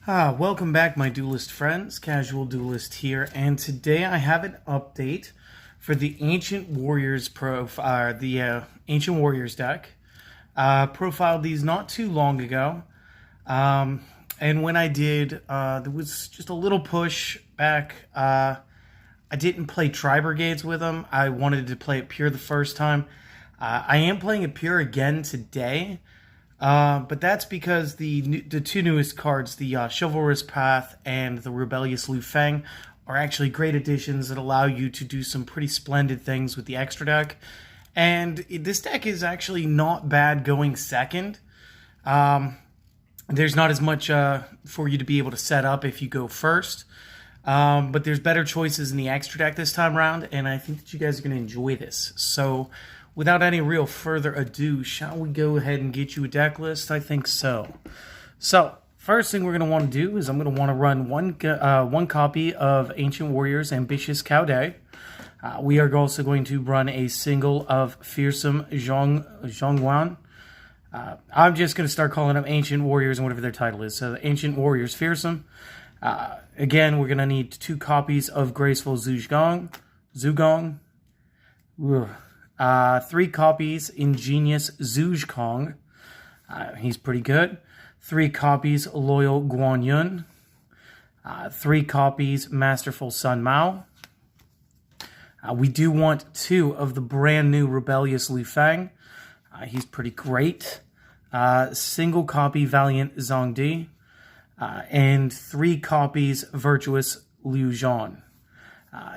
Welcome back, my Duelist friends. Casual Duelist here, and today I have an update for the Ancient Warriors Ancient Warriors deck. Profiled these not too long ago, and when I did, there was just a little push back. I didn't play Tri-Brigades with them. I wanted to play it pure the first time. I am playing it pure again today. But that's because the two newest cards, the Chivalrous Path and the Rebellious Lu Feng, are actually great additions that allow you to do some pretty splendid things with the extra deck. And this deck is actually not bad going second. There's not as much for you to be able to set up if you go first. But there's better choices in the extra deck this time around, and I think that you guys are going to enjoy this. So, without any real further ado, shall we go ahead and get you a deck list? I think so. So, first thing we're going to want to do is I'm going to want to run one copy of Ancient Warriors Ambitious Caude. We are also going to run a single of Fearsome Guangyun. I'm just going to start calling them Ancient Warriors and whatever their title is. So, Ancient Warriors Fearsome. Again, we're going to need 2 copies of Graceful Zugong. 3 copies Ingenious Zugong. He's pretty good. 3 copies Loyol Guangyun. 3 copies Masterful Sun Mao. We do want 2 of the brand new Rebellious Lu Feng. He's pretty great. Single copy Valiant Zhongdi. And 3 copies Virtuous Lugian.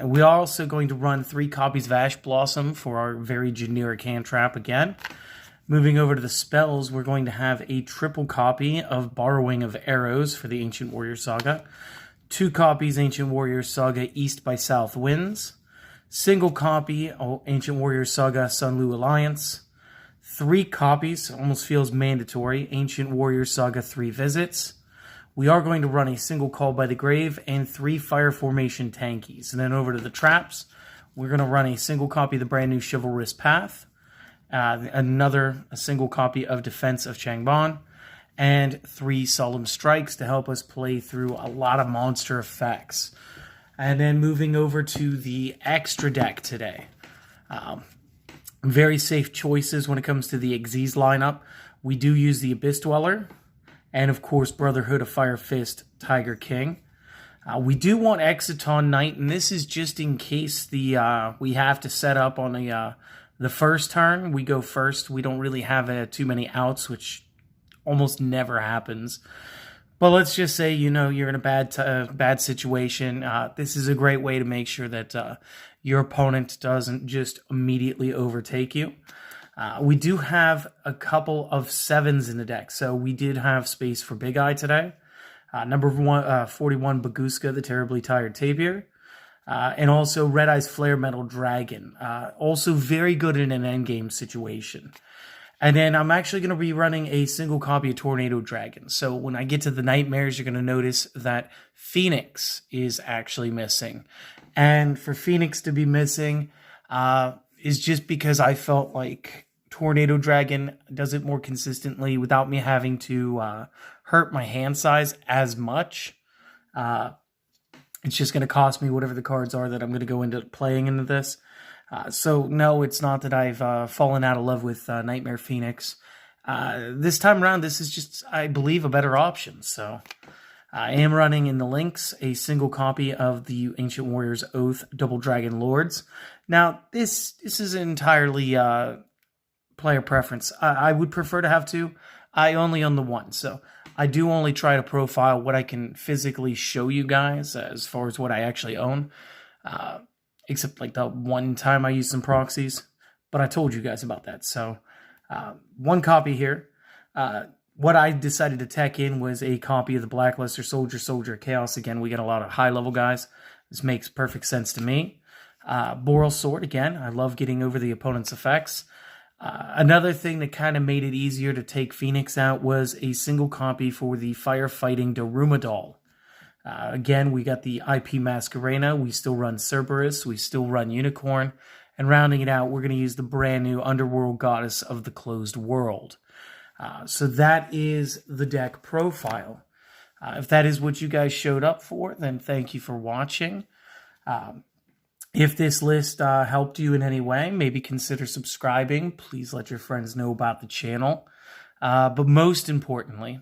We are also going to run 3 copies of Ash Blossom for our very generic hand trap again. Moving over to the spells, we're going to have a triple copy of Borrowing of Arrows for the Ancient Warrior Saga. 2 copies Ancient Warrior Saga East by South Winds. Single copy Ancient Warrior Saga Sunlu Alliance. 3 copies, almost feels mandatory, Ancient Warrior Saga 3 Visits. We are going to run a single Call by the Grave and 3 Fire Formation Tankies. And then over to the traps, we're going to run a single copy of the brand new Chivalrous Path, a single copy of Defense of Changban, and 3 Solemn Strikes to help us play through a lot of monster effects. And then moving over to the extra deck today. Very safe choices when it comes to the Xyz lineup. We do use the Abyss Dweller. And, of course, Brotherhood of Fire Fist, Tiger King. We do want Exciton Knight, and this is just in case we have to set up on the first turn. We go first. We don't really have too many outs, which almost never happens. But let's just say, you're in a bad situation. This is a great way to make sure that your opponent doesn't just immediately overtake you. We do have a couple of 7s in the deck, so we did have space for Big Eye today. Number 41, Baguska, the Terribly Tired Tapir. And also Red Eye's Flare Metal Dragon. Also very good in an endgame situation. And then I'm actually going to be running a single copy of Tornado Dragon. So when I get to the Nightmares, you're going to notice that Phoenix is actually missing. And for Phoenix to be missing is just because I felt like Tornado Dragon does it more consistently without me having to hurt my hand size as much. It's just going to cost me whatever the cards are that I'm going to go into playing into this. So no, it's not that I've fallen out of love with Nightmare Phoenix. This time around, this is just, I believe, a better option. So I am running in the links a single copy of the Ancient Warriors Oath Double Dragon Lords. Now, this is entirely player preference. I would prefer to have 2. I only own the 1, so I do only try to profile what I can physically show you guys as far as what I actually own. Except like the one time I used some proxies, but I told you guys about that. So 1 copy here. What I decided to tech in was a copy of the Blackluster Soldier Chaos. Again, we get a lot of high-level guys. This makes perfect sense to me. Boral Sword, again, I love getting over the opponent's effects. Another thing that kind of made it easier to take Phoenix out was a single copy for the Firefighting Darumadal. Again, we got the IP Masquerena, we still run Cerberus, we still run Unicorn, and rounding it out, we're going to use the brand new Underworld Goddess of the Closed World. So that is the deck profile. If that is what you guys showed up for, then thank you for watching. If this list helped you in any way, maybe consider subscribing. Please let your friends know about the channel. But most importantly,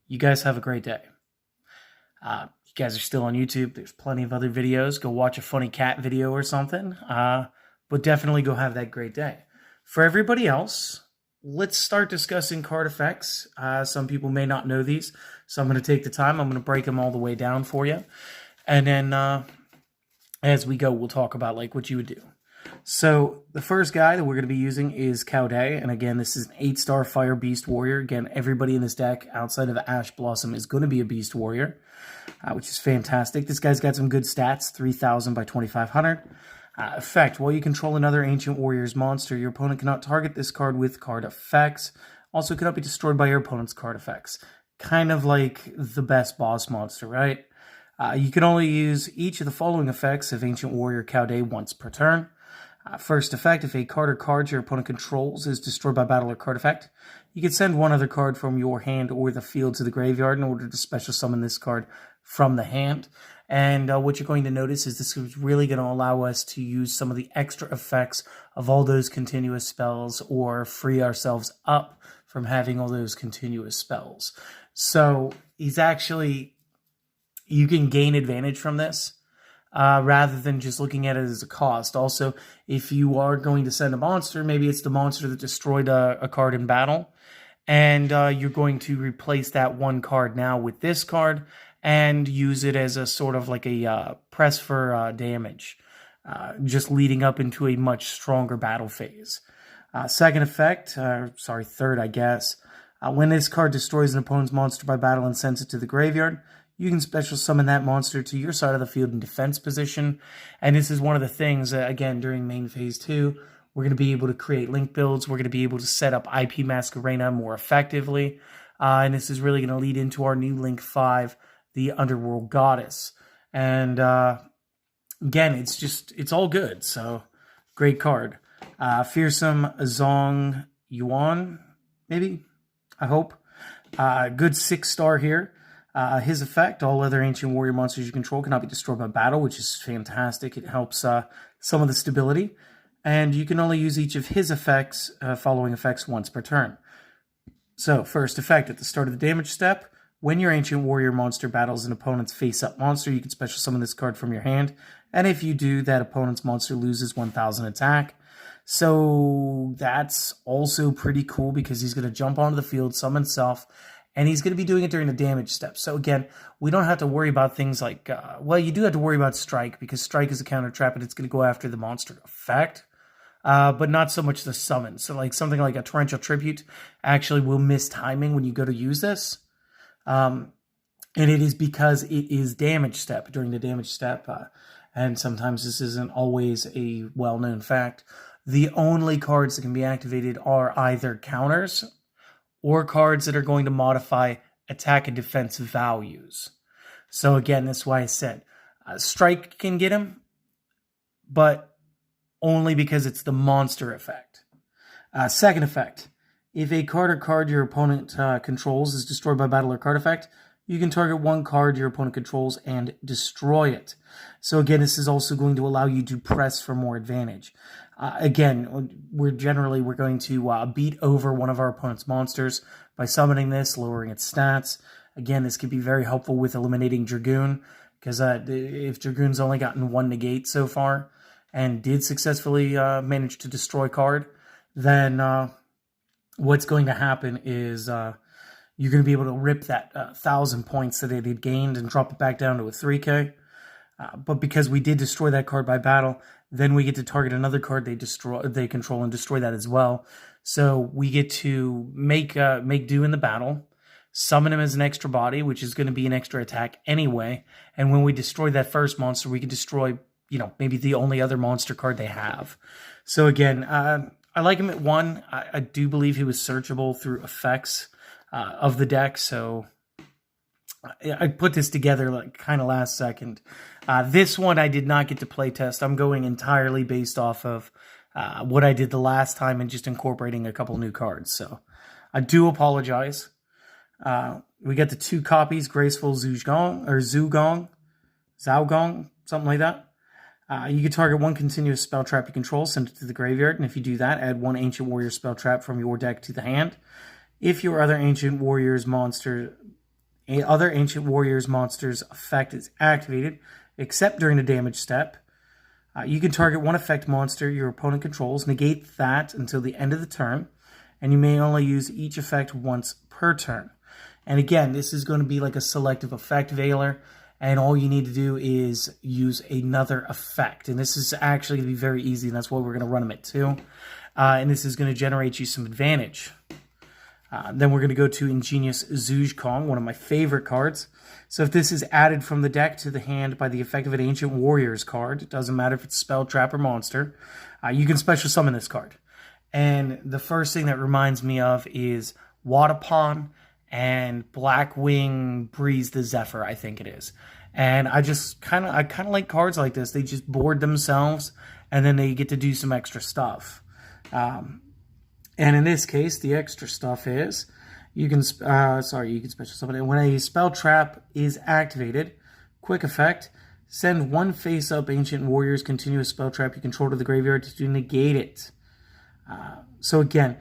you guys have a great day. You guys are still on YouTube. There's plenty of other videos. Go watch a funny cat video or something. But definitely go have that great day. For everybody else, let's start discussing card effects. Some people may not know these, so I'm going to take the time. I'm going to break them all the way down for you. And then as we go, we'll talk about like what you would do. So the first guy that we're going to be using is Kaude. And again, this is an 8-star Fire Beast Warrior. Again, everybody in this deck outside of Ash Blossom is going to be a Beast Warrior, which is fantastic. This guy's got some good stats, 3,000 by 2,500. Effect, while you control another Ancient Warrior's monster, your opponent cannot target this card with card effects. Also cannot be destroyed by your opponent's card effects. Kind of like the best boss monster, right? You can only use each of the following effects of Ancient Warrior Kaude once per turn. First effect, if a card or cards your opponent controls is destroyed by battle or card effect, you can send one other card from your hand or the field to the graveyard in order to special summon this card from the hand. And what you're going to notice is this is really going to allow us to use some of the extra effects of all those continuous spells or free ourselves up from having all those continuous spells. So he's actually, you can gain advantage from this rather than just looking at it as a cost. Also, if you are going to send a monster, maybe it's the monster that destroyed a card in battle, and you're going to replace that one card now with this card, and use it as a sort of like a press for damage, just leading up into a much stronger battle phase. Second effect, third, I guess. When this card destroys an opponent's monster by battle and sends it to the graveyard, you can special summon that monster to your side of the field in defense position. And this is one of the things, again, during main phase 2, we're going to be able to create link builds. We're going to be able to set up IP Masquerena more effectively. And this is really going to lead into our new Link 5, the Underworld Goddess. And again, it's all good. So great card. Fearsome Zong Yuan, maybe, I hope. Good 6-star here. His effect, all other Ancient Warrior monsters you control cannot be destroyed by battle, which is fantastic. It helps some of the stability. And you can only use each of his effects, following effects, once per turn. So, first effect, at the start of the damage step, when your Ancient Warrior monster battles an opponent's face-up monster, you can special summon this card from your hand. And if you do, that opponent's monster loses 1,000 attack. So that's also pretty cool because he's going to jump onto the field, summon self, and he's going to be doing it during the damage step. So again, we don't have to worry about things like, well, you do have to worry about Strike, because Strike is a counter trap and it's going to go after the monster effect, but not so much the summon. So like something like a Torrential Tribute actually will miss timing when you go to use this. And it is because it is damage step during the damage step. And sometimes this isn't always a well-known fact. The only cards that can be activated are either counters or cards that are going to modify attack and defense values. So again, that's why I said Strike can get him, but only because it's the monster effect. Second effect, if a card or card your opponent controls is destroyed by battle or card effect, you can target one card your opponent controls and destroy it. So again, this is also going to allow you to press for more advantage. Again, we're going to beat over one of our opponent's monsters by summoning this, lowering its stats. Again, this could be very helpful with eliminating Dragoon, because if Dragoon's only gotten one negate so far and did successfully manage to destroy card, then what's going to happen is you're going to be able to rip that 1,000 points that it had gained and drop it back down to a 3K. But because we did destroy that card by battle, then we get to target another card they control and destroy that as well. So we get to make do in the battle, summon him as an extra body, which is going to be an extra attack anyway. And when we destroy that first monster, we can destroy, maybe the only other monster card they have. So again, I like him at 1. I do believe he was searchable through effects of the deck, so I put this together like kind of last second. This one I did not get to play test. I'm going entirely based off of what I did the last time and just incorporating a couple new cards. So I do apologize. We get the 2 copies, Graceful Zugong, or Zhaogong, something like that. You can target 1 continuous spell trap you control, send it to the graveyard, and if you do that, add 1 Ancient Warrior spell trap from your deck to the hand. If your other Ancient Warrior's monster's effect is activated, except during the damage step, you can target 1 effect monster your opponent controls, negate that until the end of the turn, and you may only use each effect once per turn. And again, this is going to be like a selective effect veiler, and all you need to do is use another effect. And this is actually going to be very easy, and that's why we're going to run them at 2. And this is going to generate you some advantage. Then we're going to go to Ingenious Zugong, one of my favorite cards. So if this is added from the deck to the hand by the effect of an Ancient Warriors card, it doesn't matter if it's spell, trap, or monster, you can special summon this card. And the first thing that reminds me of is Wadapon and Blackwing Breeze the Zephyr, I think it is. And I kind of like cards like this. They just board themselves, and then they get to do some extra stuff. And in this case, the extra stuff is you can special summon it. When a spell trap is activated, quick effect, send 1 face-up Ancient Warrior's continuous spell trap you control to the graveyard to negate it. So again,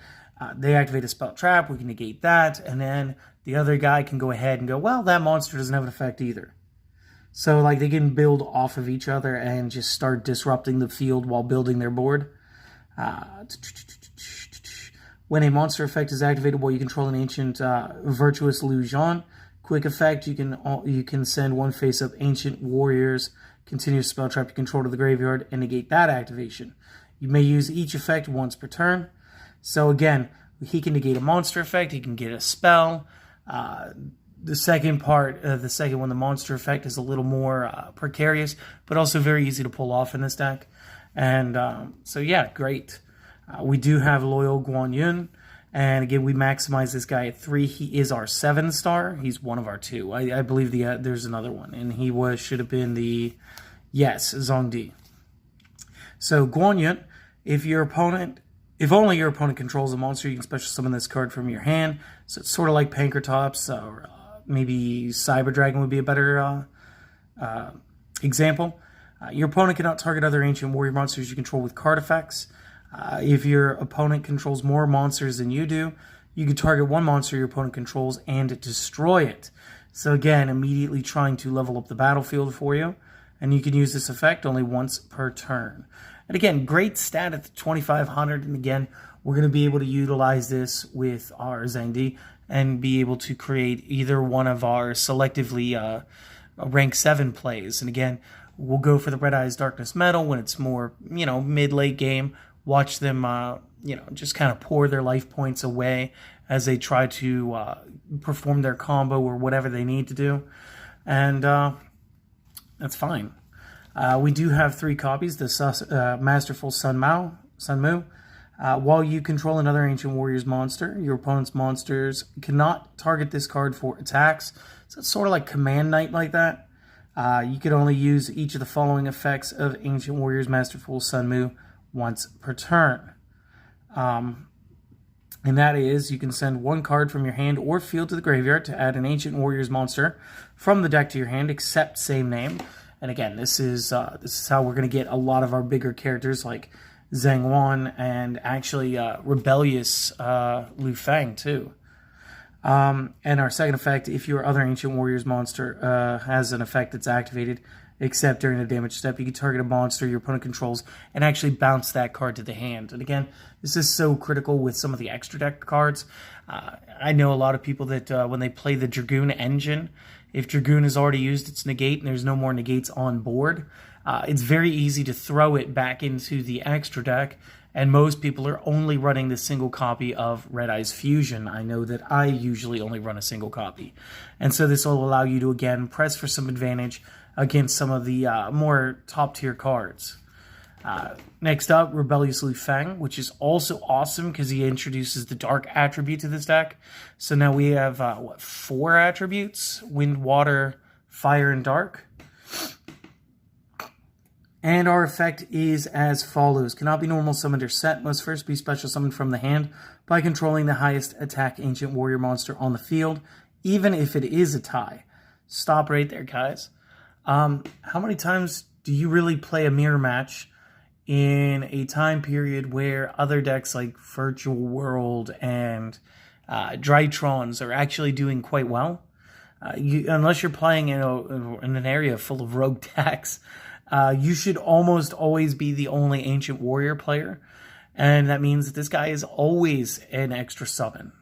they activate a spell trap, we can negate that, and then the other guy can go ahead and go, well, that monster doesn't have an effect either. So like they can build off of each other and just start disrupting the field while building their board. When a monster effect is activated while you control an ancient Virtuous Lugian, quick effect, you can send 1 face-up Ancient Warrior's continuous spell trap you control to the graveyard and negate that activation. You may use each effect once per turn. So again, he can negate a monster effect, he can get a spell. The second one, the monster effect, is a little more precarious, but also very easy to pull off in this deck. And so yeah, great. We do have Loyol Guangyun, and again, we maximize this guy at 3. He is our 7-star. He's one of our 2. I believe there's another one, and he should have been the, yes, Zhongdi. So Guangyun, if only your opponent controls a monster, you can special summon this card from your hand. So it's sort of like Pankratops, or maybe Cyber Dragon would be a better example. Your opponent cannot target other Ancient Warrior monsters you control with card effects. If your opponent controls more monsters than you do, you can target 1 monster your opponent controls and destroy it. So again, immediately trying to level up the battlefield for you. And you can use this effect only once per turn. And again, great stat at the 2500. And again, we're going to be able to utilize this with our Zhangdi and be able to create either one of our selectively rank 7 plays. And again, we'll go for the Red Eyes Darkness Metal when it's more, mid-late game. Watch them, just kind of pour their life points away as they try to perform their combo or whatever they need to do. And that's fine. We do have 3 copies, the Masterful Sunmu. While you control another Ancient Warriors monster, your opponent's monsters cannot target this card for attacks. So it's sort of like Command Knight like that. You can only use each of the following effects of Ancient Warriors Masterful Sunmu once per turn. And that is, you can send 1 card from your hand or field to the graveyard to add an Ancient Warriors monster from the deck to your hand, except same name. And again, this is how we're going to get a lot of our bigger characters like Zhang and actually Rebellious Lu Fang too. And our second effect, if your other Ancient Warriors monster has an effect that's activated, except during the damage step, you can target a monster your opponent controls and actually bounce that card to the hand. And again, this is so critical with some of the extra deck cards. I know a lot of people that when they play the Dragoon engine, if Dragoon is already used its negate and there's no more negates on board, it's very easy to throw it back into the extra deck. And most people are only running the single copy of Red Eyes Fusion. I know that I usually only run a single copy. And so this will allow you to, again, press for some advantage against some of the more top-tier cards. Next up, Rebellious Lu Fang, which is also awesome because he introduces the Dark attribute to this deck. So now we have, 4 attributes? Wind, Water, Fire, and Dark. And our effect is as follows. Cannot be normal summoned or set. Must first be special summoned from the hand by controlling the highest attack Ancient Warrior monster on the field. even if it is a tie. Stop right there, guys. How many times do you really play a mirror match in a time period where other decks like Virtual World and Drytrons are actually doing quite well? Unless you're playing in an area full of rogue decks, you should almost always be the only Ancient Warrior player. And that means that this guy is always an extra summon.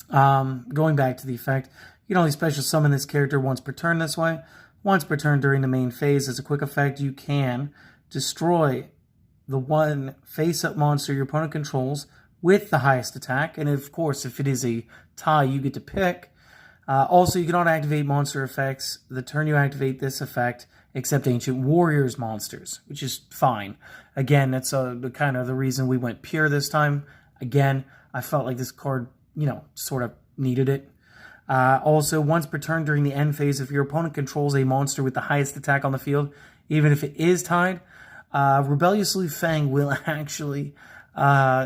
Going back to the effect, you can only special summon this character once per turn this way. Once per turn during the main phase, as a quick effect, you can destroy the one face-up monster your opponent controls with the highest attack. And of course, if it is a tie, you get to pick. Also, you cannot activate monster effects the turn you activate this effect, except Ancient Warriors monsters, which is fine. Again, that's kind of the reason we went pure this time. Again, I felt like this card, sort of needed it. Also, once per turn during the end phase, if your opponent controls a monster with the highest attack on the field, even if it is tied, Rebellious Lu Fang will actually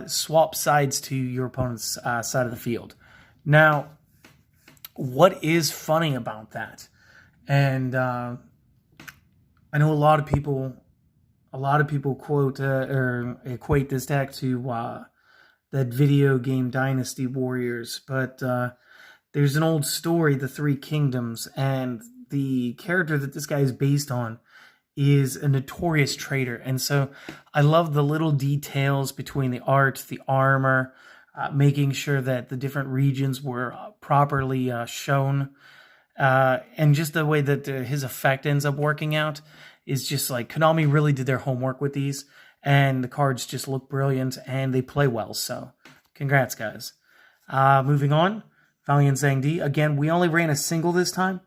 swap sides to your opponent's side of the field. Now, what is funny about that? And I know a lot of people quote or equate this deck to that video game Dynasty Warriors, but there's an old story, The Three Kingdoms, and the character that this guy is based on is a notorious traitor. And so I love the little details between the art, the armor, making sure that the different regions were properly shown. And just the way that his effect ends up working out is just like Konami really did their homework with these. And the cards just look brilliant and they play well. So congrats, guys. Moving on. Valiant Zhang-Di. Again, we only ran a single this time.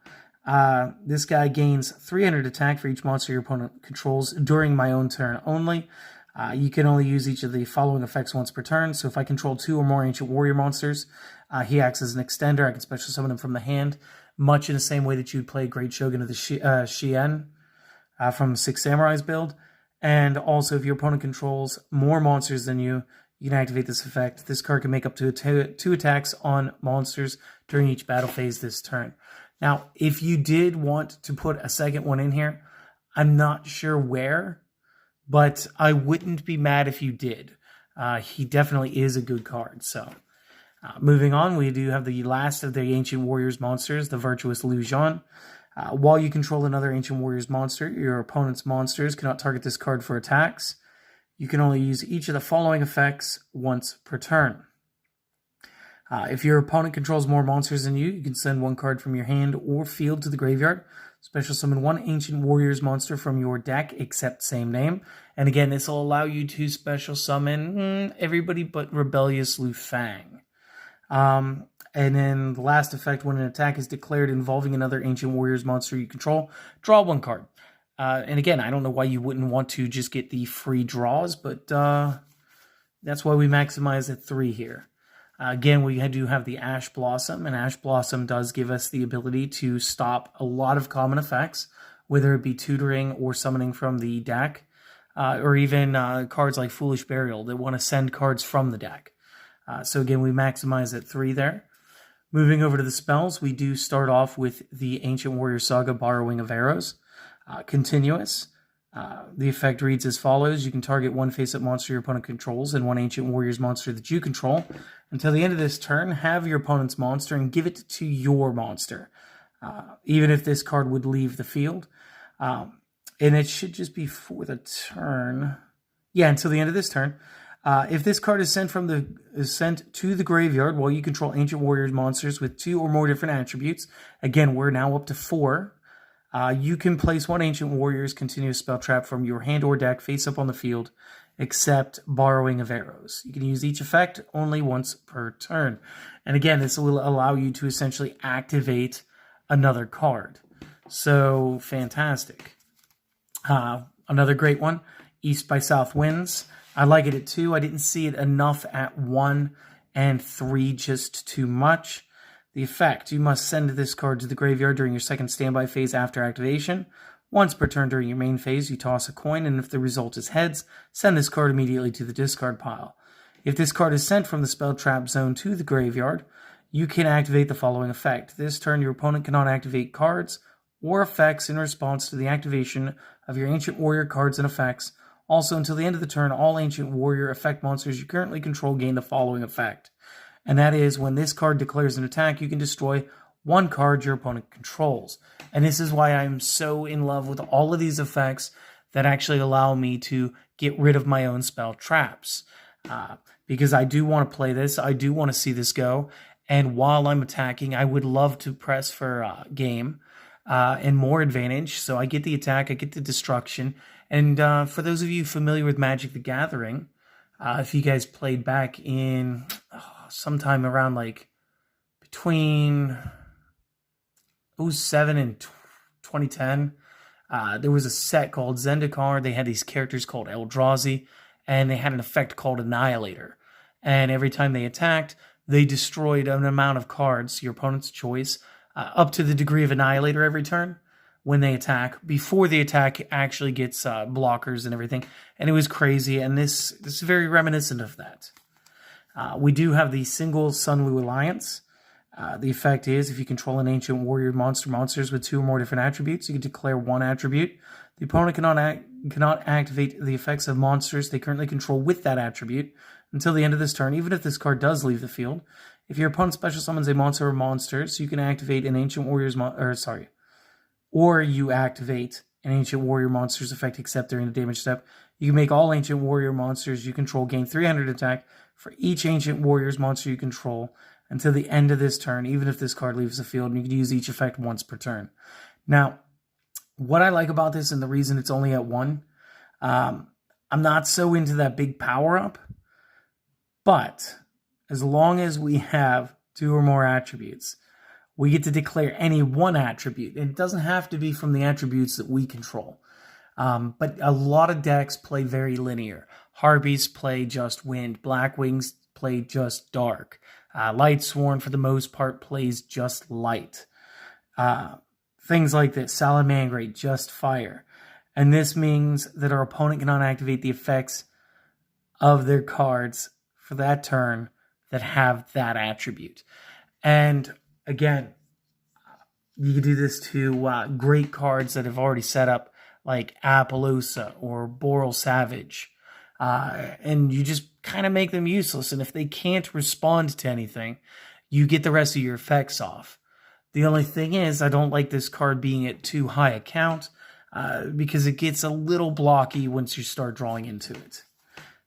This guy gains 300 attack for each monster your opponent controls during my own turn only. You can only use each of the following effects once per turn. So if I control 2 or more Ancient Warrior monsters, he acts as an extender. I can special summon him from the hand, much in the same way that you'd play Great Shogun of the Shien from Six Samurai's build. And also, if your opponent controls more monsters than you, you can activate this effect. This card can make up to 2 attacks on monsters during each battle phase this turn. Now, if you did want to put a second one in here, I'm not sure where, but I wouldn't be mad if you did. He definitely is a good card. So, moving on, we do have the last of the Ancient Warriors monsters, the Virtuous Lugian. While you control another Ancient Warriors monster, your opponent's monsters cannot target this card for attacks. You can only use each of the following effects once per turn. If your opponent controls more monsters than you, you can send 1 card from your hand or field to the graveyard. Special summon 1 Ancient Warriors monster from your deck, except same name. And again, this will allow you to special summon everybody but Rebellious Lu Fang. And then the last effect, when an attack is declared involving another Ancient Warriors monster you control, draw 1 card. And again, I don't know why you wouldn't want to just get the free draws, but that's why we maximize at 3 here. Again, we do have the Ash Blossom, and Ash Blossom does give us the ability to stop a lot of common effects, whether it be tutoring or summoning from the deck, or even cards like Foolish Burial that want to send cards from the deck. So again, we maximize at 3 there. Moving over to the spells, we do start off with the Ancient Warrior Saga Borrowing of Arrows. Continuous. The effect reads as follows. You can target 1 face-up monster your opponent controls and 1 Ancient Warriors monster that you control. Until the end of this turn, have your opponent's monster and give it to your monster, even if this card would leave the field. And it should just be for the turn. Yeah, until the end of this turn. If this card is sent to the graveyard while you control Ancient Warriors monsters with 2 or more different attributes, again, we're now up to 4. You can place 1 Ancient Warriors continuous spell trap from your hand or deck face up on the field, except Borrowing of Arrows. You can use each effect only once per turn. And again, this will allow you to essentially activate another card. So, fantastic. Another great one, East by South Winds. I like it at 2. I didn't see it enough at 1 and 3, just too much. The effect, you must send this card to the graveyard during your second standby phase after activation. Once per turn during your main phase, you toss a coin, and if the result is heads, send this card immediately to the discard pile. If this card is sent from the spell trap zone to the graveyard, you can activate the following effect. This turn, your opponent cannot activate cards or effects in response to the activation of your Ancient Warrior cards and effects. Also, until the end of the turn, all Ancient Warrior effect monsters you currently control gain the following effect. And that is, when this card declares an attack, you can destroy one card your opponent controls. And this is why I'm so in love with all of these effects that actually allow me to get rid of my own spell traps. Because I do want to play this, I do want to see this go, and while I'm attacking, I would love to press for game and more advantage. So I get the attack, I get the destruction. And for those of you familiar with Magic the Gathering, if you guys played back in sometime around like between 2007 and 2010, there was a set called Zendikar. They had these characters called Eldrazi, and they had an effect called Annihilator. And every time they attacked, they destroyed an amount of cards, your opponent's choice, up to the degree of Annihilator every turn when they attack, before the attack actually gets blockers and everything. And it was crazy, and this is very reminiscent of that. We do have the single Sunlu Alliance. The effect is, if you control an Ancient Warrior monsters with 2 or more different attributes, you can declare one attribute. The opponent cannot activate the effects of monsters they currently control with that attribute until the end of this turn, even if this card does leave the field. If your opponent special summons a monster or monsters, you can activate an Ancient Warrior's or you activate an Ancient Warrior monster's effect except during the damage step. You can make all Ancient Warrior monsters you control gain 300 attack for each Ancient Warrior's monster you control until the end of this turn, even if this card leaves the field, and you can use each effect once per turn. Now, what I like about this, and the reason it's only at 1, I'm not so into that big power-up, but as long as we have 2 or more attributes, we get to declare any one attribute. And it doesn't have to be from the attributes that we control. But a lot of decks play very linear. Harpies play just wind. Blackwings play just dark. Lightsworn, for the most part, plays just light. Things like this. Salamangreat, just fire. And this means that our opponent cannot activate the effects of their cards for that turn that have that attribute. And again, you can do this to great cards that have already set up, like Appaloosa or Boral Savage. And you just kind of make them useless. And if they can't respond to anything, you get the rest of your effects off. The only thing is, I don't like this card being at too high a count because it gets a little blocky once you start drawing into it.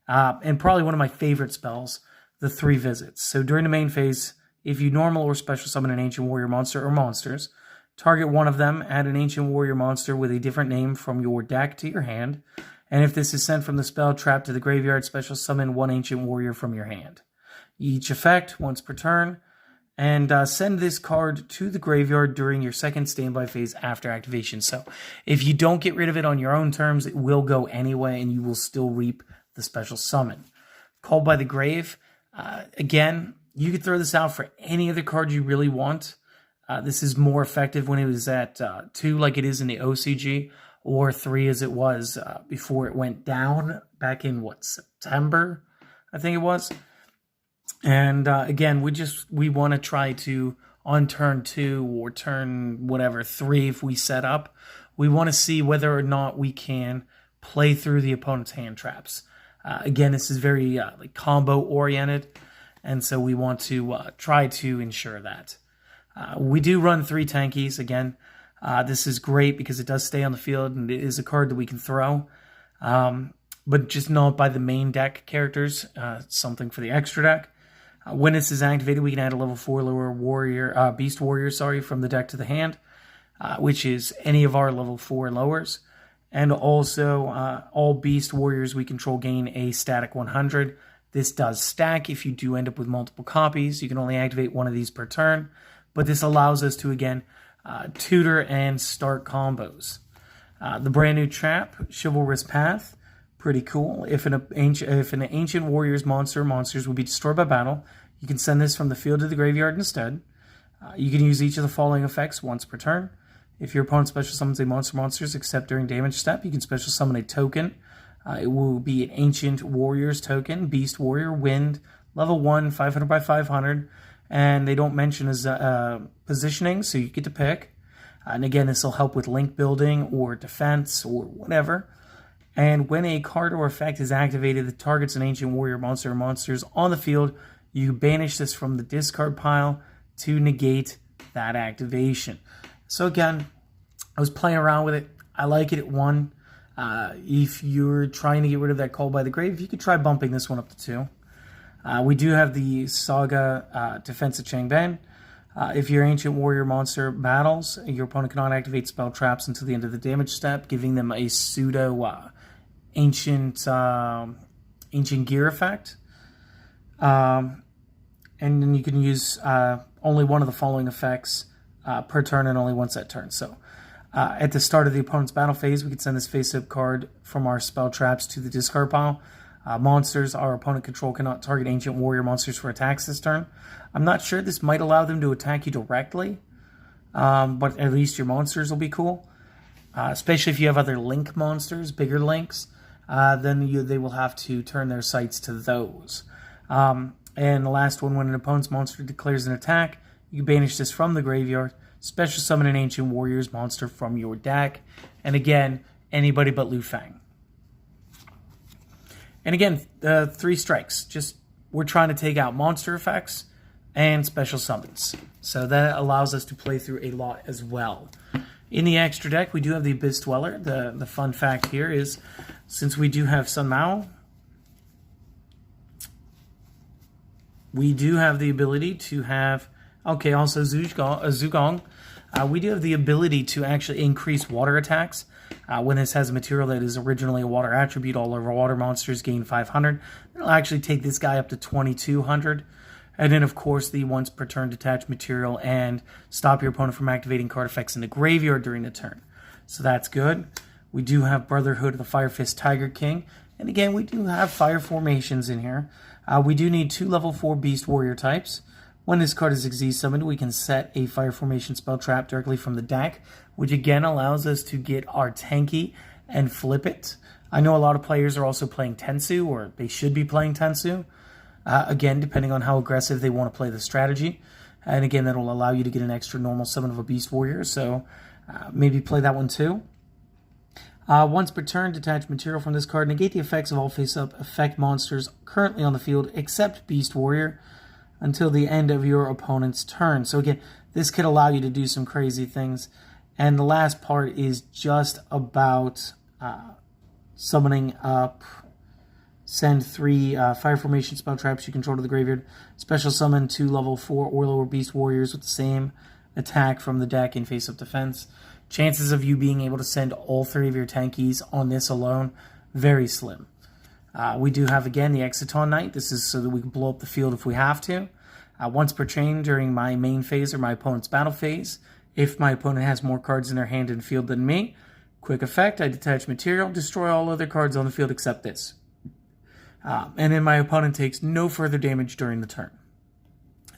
And probably one of my favorite spells, the 3 visits. So during the main phase, if you normal or special summon an Ancient Warrior monster or monsters, target one of them, add an Ancient Warrior monster with a different name from your deck to your hand, and if this is sent from the spell trap to the graveyard, special summon one Ancient Warrior from your hand. Each effect, once per turn, and send this card to the graveyard during your second standby phase after activation. So if you don't get rid of it on your own terms, it will go anyway, and you will still reap the special summon. Called by the Grave, again, you could throw this out for any other card you really want. This is more effective when it was at 2 like it is in the OCG, or 3 as it was before it went down back in, September, I think it was. And again, we want to try to, on turn 2 or turn 3, if we set up, we want to see whether or not we can play through the opponent's hand traps. Again, this is very combo oriented, and so we want to try to ensure that. We do run 3 tankies. Again, this is great because it does stay on the field, and it is a card that we can throw, but just not by the main deck characters. Something for the extra deck. When this is activated, we can add a level 4 lower Beast Warrior from the deck to the hand, which is any of our level 4 lowers. And also, all Beast Warriors we control gain a static 100. This does stack if you do end up with multiple copies. You can only activate one of these per turn, but this allows us to, again, tutor and start combos. The brand new trap, Chivalrous Path, pretty cool. If an Ancient Warrior's monsters will be destroyed by battle, you can send this from the field to the graveyard instead. You can use each of the following effects once per turn. If your opponent special summons a monsters except during damage step, you can special summon a token. It will be an Ancient Warriors token, Beast Warrior, Wind, level 1, 500 by 500, and they don't mention as positioning, so you get to pick. And again, this will help with link building or defense or whatever. And when a card or effect is activated that targets an ancient warrior monster or monsters on the field, you banish this from the discard pile to negate that activation. So again, I was playing around with it. I like it at 1. If you're trying to get rid of that Call by the Grave, you could try bumping this one up to 2. We do have the Saga Defense of Changban. If your Ancient Warrior monster battles, your opponent cannot activate spell traps until the end of the damage step, giving them a pseudo ancient gear effect. And then you can use only one of the following effects per turn and only once that turn. So at the start of the opponent's battle phase, we can send this face-up card from our spell traps to the discard pile. Monsters our opponent control cannot target Ancient Warrior monsters for attacks this turn. I'm not sure, this might allow them to attack you directly, but at least your monsters will be cool. Especially if you have other link monsters, bigger links, then they will have to turn their sights to those. And the last one, when an opponent's monster declares an attack, you can banish this from the graveyard, special summon an Ancient Warriors monster from your deck, and again, anybody but Lu Fang. And again, 3 strikes. Just, we're trying to take out monster effects and special summons. So that allows us to play through a lot as well. In the extra deck, we do have the Abyss Dweller. The fun fact here is, since we do have Sun Mao, we do have the ability to have, okay, also Zugong. We do have the ability to actually increase water attacks. When this has a material that is originally a water attribute, all of our water monsters gain 500. It'll actually take this guy up to 2200. And then, of course, the once per turn detach material and stop your opponent from activating card effects in the graveyard during the turn. So that's good. We do have Brotherhood of the Fire Fist Tiger King. And again, we do have fire formations in here. We do need 2 level 4 Beast Warrior types. When this card is Xyz summoned, we can set a fire formation spell trap directly from the deck, which again allows us to get our tanky and flip it. I know a lot of players are also playing Tensu, or they should be playing Tensu. Again, depending on how aggressive they want to play the strategy. And again, that'll allow you to get an extra normal summon of a Beast Warrior, so maybe play that one too. Once per turn, detach material from this card. Negate the effects of all face-up effect monsters currently on the field, except Beast Warrior, until the end of your opponent's turn. So again, this could allow you to do some crazy things. And the last part is just about summoning up, send 3 fire formation spell traps you control to the graveyard, special summon 2 level 4 or lower Beast Warriors with the same attack from the deck in face-up defense. Chances of you being able to send all 3 of your tankies on this alone, very slim. We do have, again, the Exciton Knight. This is so that we can blow up the field if we have to. Once per chain during my main phase or my opponent's battle phase, if my opponent has more cards in their hand and field than me, quick effect, I detach material, destroy all other cards on the field except this. And then my opponent takes no further damage during the turn.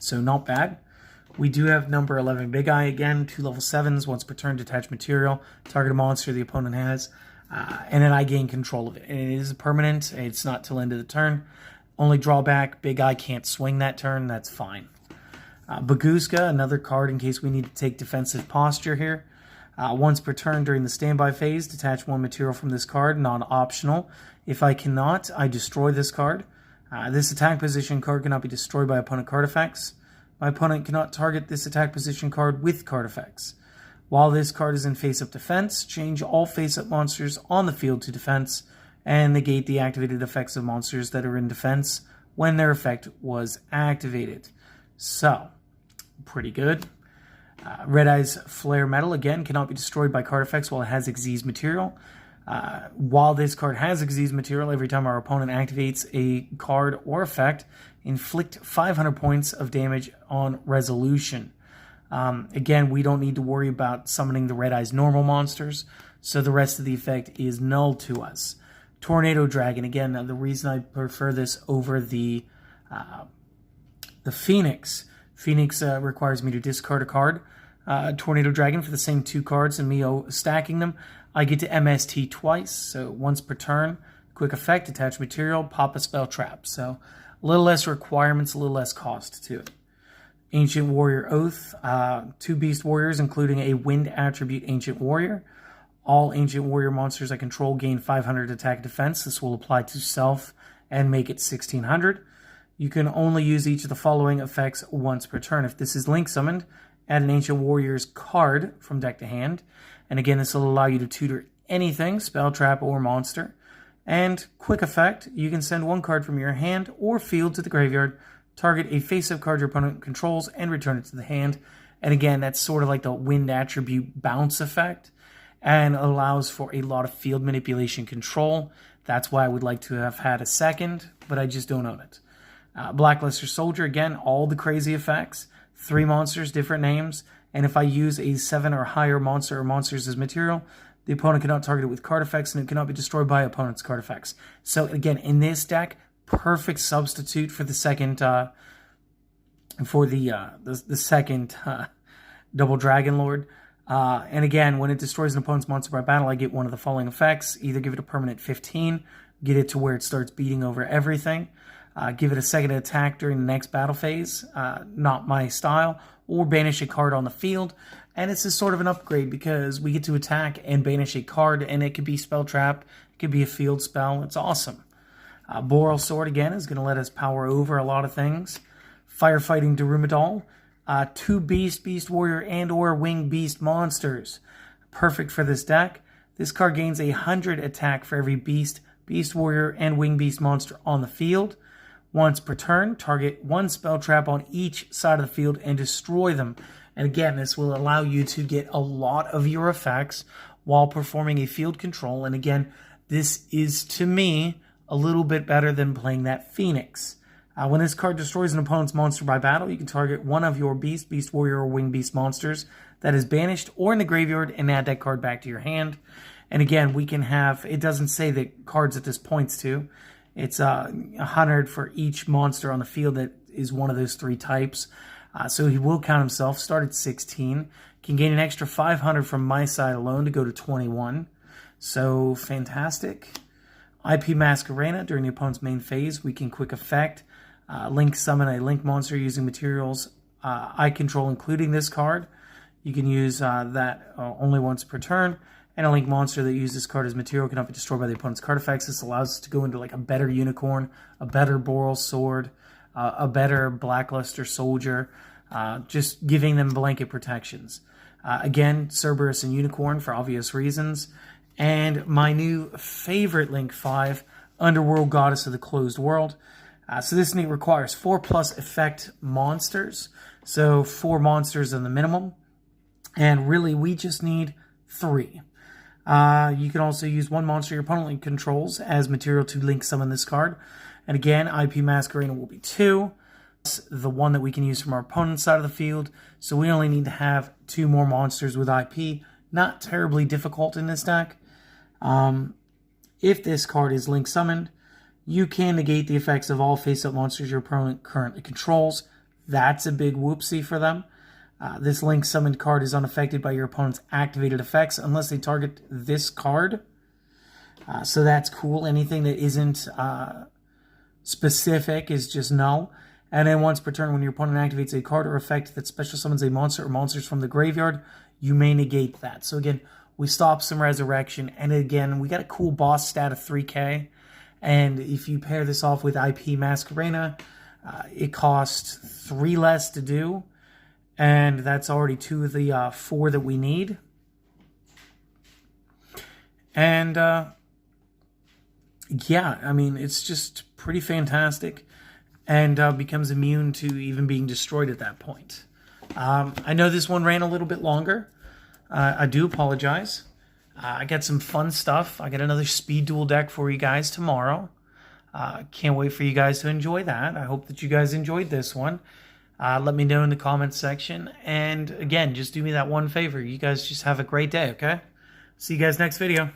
So not bad. We do have number 11 Big Eye again, 2 level 7s, once per turn, detach material, target a monster the opponent has. And then I gain control of it. And it is permanent. It's not till end of the turn. Only drawback, Big Eye can't swing that turn. That's fine. Baguska, another card in case we need to take defensive posture here. Once per turn during the standby phase, detach 1 material from this card, non-optional. If I cannot, I destroy this card. This attack position card cannot be destroyed by opponent card effects. My opponent cannot target this attack position card with card effects. While this card is in face-up defense, change all face-up monsters on the field to defense and negate the activated effects of monsters that are in defense when their effect was activated. So, pretty good. Red Eye's Flare Metal, again, cannot be destroyed by card effects while it has Xyz material. While this card has Xyz material, every time our opponent activates a card or effect, inflict 500 points of damage on resolution. Again, we don't need to worry about summoning the Red Eye's normal monsters, so the rest of the effect is null to us. Tornado Dragon, again, the reason I prefer this over the Phoenix. Phoenix requires me to discard a card. Tornado Dragon, for the same 2 cards and me stacking them, I get to MST twice, so once per turn. Quick effect, attach material, pop a spell trap. So a little less requirements, a little less cost to it. Ancient Warrior Oath, 2 Beast Warriors, including a Wind attribute Ancient Warrior. All Ancient Warrior monsters I control gain 500 attack and defense. This will apply to self and make it 1600. You can only use each of the following effects once per turn. If this is Link summoned, add an Ancient Warrior's card from deck to hand. And again, this will allow you to tutor anything, spell, trap, or monster. And quick effect, you can send 1 card from your hand or field to the graveyard, target a face-up card your opponent controls, and return it to the hand. And again, that's sort of like the Wind attribute bounce effect, and allows for a lot of field manipulation control. That's why I would like to have had a second, but I just don't own it. Blackluster Soldier, again, all the crazy effects. 3 monsters, different names. And if I use a 7 or higher monster or monsters as material, the opponent cannot target it with card effects, and it cannot be destroyed by opponent's card effects. So again, in this deck, perfect substitute for the second, second Double Dragon Lord. And again, when it destroys an opponent's monster by battle, I get one of the following effects. Either give it a permanent 15, get it to where it starts beating over everything, give it a second attack during the next battle phase, not my style, or banish a card on the field. And it's just sort of an upgrade because we get to attack and banish a card, and it could be spell trap, it could be a field spell. It's awesome. Boral Sword, again, is going to let us power over a lot of things. Firefighting Darumidal, 2 Beast Warrior, and or Wing Beast monsters. Perfect for this deck. This card gains 100 attack for every Beast Warrior, and Wing Beast monster on the field. Once per turn, target 1 spell trap on each side of the field and destroy them. And again, this will allow you to get a lot of your effects while performing a field control. And again, this is, to me, a little bit better than playing that Phoenix. When this card destroys an opponent's monster by battle, you can target one of your Beast Warrior, or Wing Beast monsters that is banished or in the graveyard and add that card back to your hand. And again, we can have, it doesn't say the cards that this points to. It's 100 for each monster on the field that is one of those 3 types. So he will count himself, start at 16. Can gain an extra 500 from my side alone to go to 21. So fantastic. IP Masquerena, during the opponent's main phase, we can quick effect. Link summon a Link monster using materials I control, including this card. You can use that only once per turn. And a Link monster that uses this card as material cannot be destroyed by the opponent's card effects. This allows us to go into like a better Unicorn, a better Boral Sword, a better Blackluster Soldier, just giving them blanket protections. Again, Cerberus and Unicorn for obvious reasons. And my new favorite Link 5, Underworld Goddess of the Closed World. So this neat requires 4+ effect monsters. So 4 monsters in the minimum. And really, we just need 3. You can also use 1 monster your opponent controls as material to Link summon this card. And again, IP Masquerena will be 2. The one that we can use from our opponent's side of the field. So we only need to have 2 more monsters with IP. Not terribly difficult in this deck. If this card is Link summoned, you can negate the effects of all face-up monsters your opponent currently controls. That's a big whoopsie for them. This Link summoned card is unaffected by your opponent's activated effects unless they target this card. So that's cool. Anything that isn't specific is just null. And then once per turn, when your opponent activates a card or effect that special summons a monster or monsters from the graveyard, you may negate that. So again, we stop some resurrection. And again, we got a cool boss stat of 3k. And if you pair this off with IP Masquerena, it costs 3 less to do. And that's already 2 of the 4 that we need. And yeah, I mean, it's just pretty fantastic. And becomes immune to even being destroyed at that point. I know this one ran a little bit longer. I do apologize. I got some fun stuff. I got another speed duel deck for you guys tomorrow. Can't wait for you guys to enjoy that. I hope that you guys enjoyed this one. Let me know in the comments section. And again, just do me that one favor. You guys just have a great day, okay? See you guys next video.